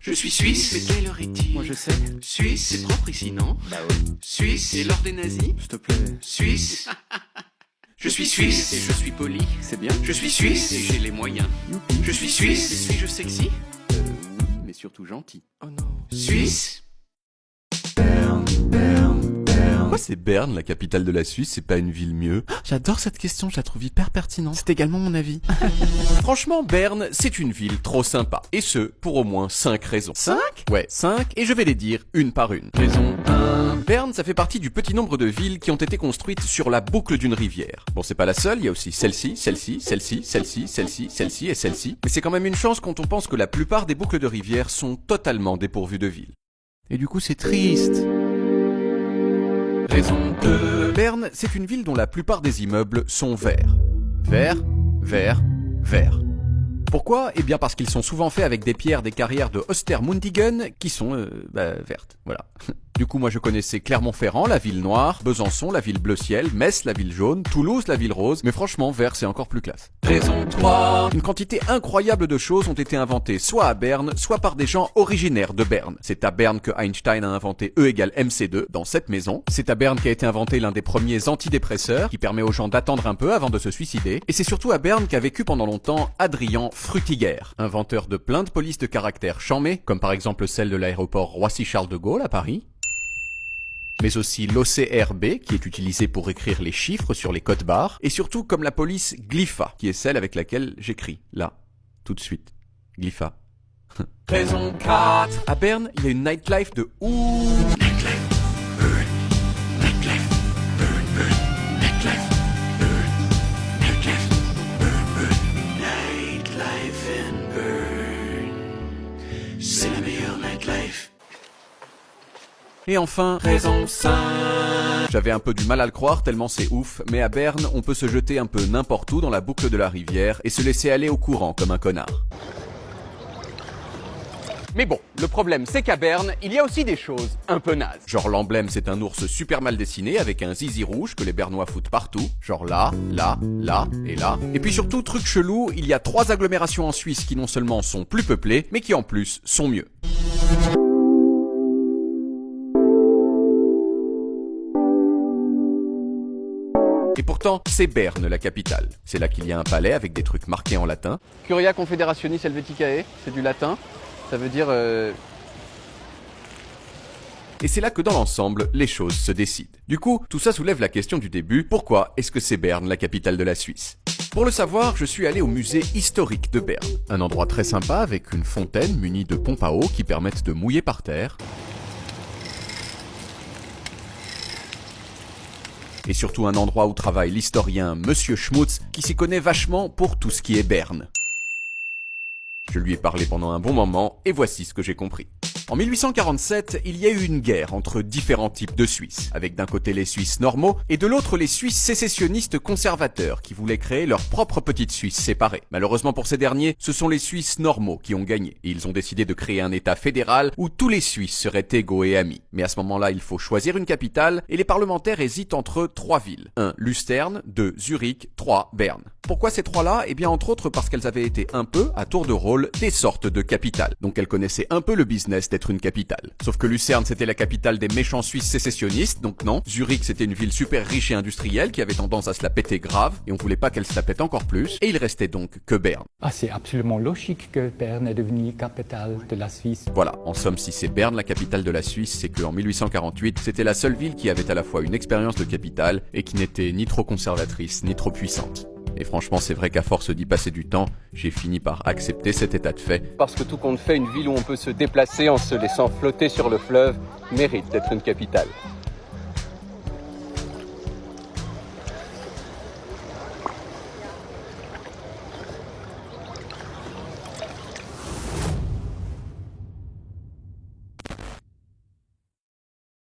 Je suis suisse. Mais quelle heure est-il? Moi je sais. Suisse, c'est propre ici, non? Bah oui. Suisse, et l'heure des nazis? S'il te plaît. Suisse. Je suis suisse et je suis poli. C'est bien. Je suis suisse et j'ai les moyens. Youpi. Je suis suisse et suis-je sexy? Oui, mais surtout gentil. Oh non. Suisse. Pourquoi c'est Berne, la capitale de la Suisse, c'est pas une ville mieux? J'adore cette question, je la trouve hyper pertinente. C'est également mon avis. Franchement, Berne, c'est une ville trop sympa. Et ce, pour au moins 5 raisons. 5? Ouais, 5, et je vais les dire une par une. Raison 1. Berne, ça fait partie du petit nombre de villes qui ont été construites sur la boucle d'une rivière. Bon, c'est pas la seule, il y a aussi celle-ci, celle-ci, celle-ci, celle-ci, celle-ci, celle-ci et celle-ci. Mais c'est quand même une chance quand on pense que la plupart des boucles de rivière sont totalement dépourvues de villes. Et du coup, c'est triste. Raison 2. Berne, c'est une ville dont la plupart des immeubles sont verts. Vert, vert, vert. Pourquoi? Eh bien parce qu'ils sont souvent faits avec des pierres des carrières de Ostermundigen qui sont, vertes. Voilà. Du coup, moi je connaissais Clermont-Ferrand, la ville noire, Besançon, la ville bleu ciel, Metz, la ville jaune, Toulouse, la ville rose, mais franchement, vert c'est encore plus classe. Raison 3. Une quantité incroyable de choses ont été inventées soit à Berne, soit par des gens originaires de Berne. C'est à Berne que Einstein a inventé E égale MC2 dans cette maison. C'est à Berne qu'a été inventé l'un des premiers antidépresseurs qui permet aux gens d'attendre un peu avant de se suicider. Et c'est surtout à Berne qu'a vécu pendant longtemps Adrien Frutiger, inventeur de plein de polices de caractère chamées, comme par exemple celle de l'aéroport Roissy-Charles de Gaulle à Paris. Mais aussi l'OCRB, qui est utilisé pour écrire les chiffres sur les codes barres, et surtout comme la police Glypha, qui est celle avec laquelle j'écris, là, tout de suite. Glypha. Raison 4. À Berne, il y a une nightlife de ouf. C'est la meilleure nightlife. Et enfin, raison 5. J'avais un peu du mal à le croire tellement c'est ouf, mais à Berne, on peut se jeter un peu n'importe où dans la boucle de la rivière et se laisser aller au courant comme un connard. Mais bon, le problème c'est qu'à Berne, il y a aussi des choses un peu nazes. Genre l'emblème c'est un ours super mal dessiné avec un zizi rouge que les Bernois foutent partout. Genre là, là, là et là. Et puis surtout, truc chelou, il y a 3 agglomérations en Suisse qui non seulement sont plus peuplées, mais qui en plus sont mieux. Et pourtant, c'est Berne la capitale. C'est là qu'il y a un palais avec des trucs marqués en latin. Curia Confederationis Helveticae, c'est du latin. Ça veut dire... Et c'est là que dans l'ensemble, les choses se décident. Du coup, tout ça soulève la question du début, pourquoi est-ce que c'est Berne la capitale de la Suisse? Pour le savoir, je suis allé au musée historique de Berne. Un endroit très sympa avec une fontaine munie de pompes à eau qui permettent de mouiller par terre. Et surtout un endroit où travaille l'historien Monsieur Schmutz qui s'y connaît vachement pour tout ce qui est Berne. Je lui ai parlé pendant un bon moment et voici ce que j'ai compris. En 1847, il y a eu une guerre entre différents types de Suisses, avec d'un côté les Suisses normaux et de l'autre les Suisses sécessionnistes conservateurs qui voulaient créer leur propre petite Suisse séparée. Malheureusement pour ces derniers, ce sont les Suisses normaux qui ont gagné et ils ont décidé de créer un État fédéral où tous les Suisses seraient égaux et amis. Mais à ce moment-là, il faut choisir une capitale et les parlementaires hésitent entre 3 villes. 1. Lucerne, 2. Zurich, 3. Berne. Pourquoi ces 3-là? Eh bien entre autres parce qu'elles avaient été un peu, à tour de rôle, des sortes de capitales. Donc elles connaissaient un peu le business d'être une capitale. Sauf que Lucerne c'était la capitale des méchants Suisses sécessionnistes, donc non. Zurich c'était une ville super riche et industrielle qui avait tendance à se la péter grave, et on voulait pas qu'elle se la pète encore plus, et il restait donc que Berne. Ah, c'est absolument logique que Berne est devenue capitale de la Suisse. Voilà, en somme si c'est Berne la capitale de la Suisse, c'est qu'en 1848 c'était la seule ville qui avait à la fois une expérience de capitale et qui n'était ni trop conservatrice ni trop puissante. Et franchement, c'est vrai qu'à force d'y passer du temps, j'ai fini par accepter cet état de fait. Parce que tout compte fait, une ville où on peut se déplacer en se laissant flotter sur le fleuve mérite d'être une capitale.